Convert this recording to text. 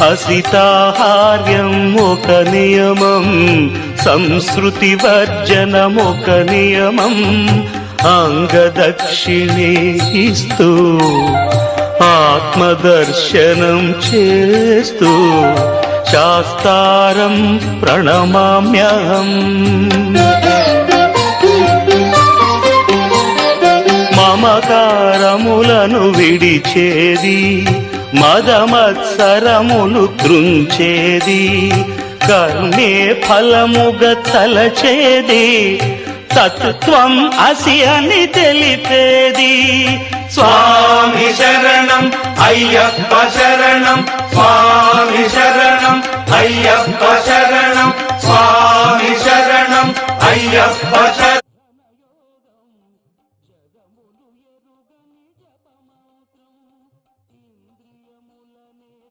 అసితాహార్యం ఒక నియమం, సంస్కృతి వర్జనం ఒక నియమం, అంగదక్షిణే ఇస్తూ ఆత్మదర్శనం చేస్తూ శాస్తారం ప్రణమామ్యహం. మమకారములను విడిచేది, మదమత్సరములు త్రుంచేది, కర్మే ఫలముగా తలచేది, తత్వం అసి అని తెలిపేది. స్వామి శరణం అయ్యప్ప శరణం, స్వామి శరణం అయ్యప్ప శరణం, స్వామి శరణం అయ్యప్ప శరణం.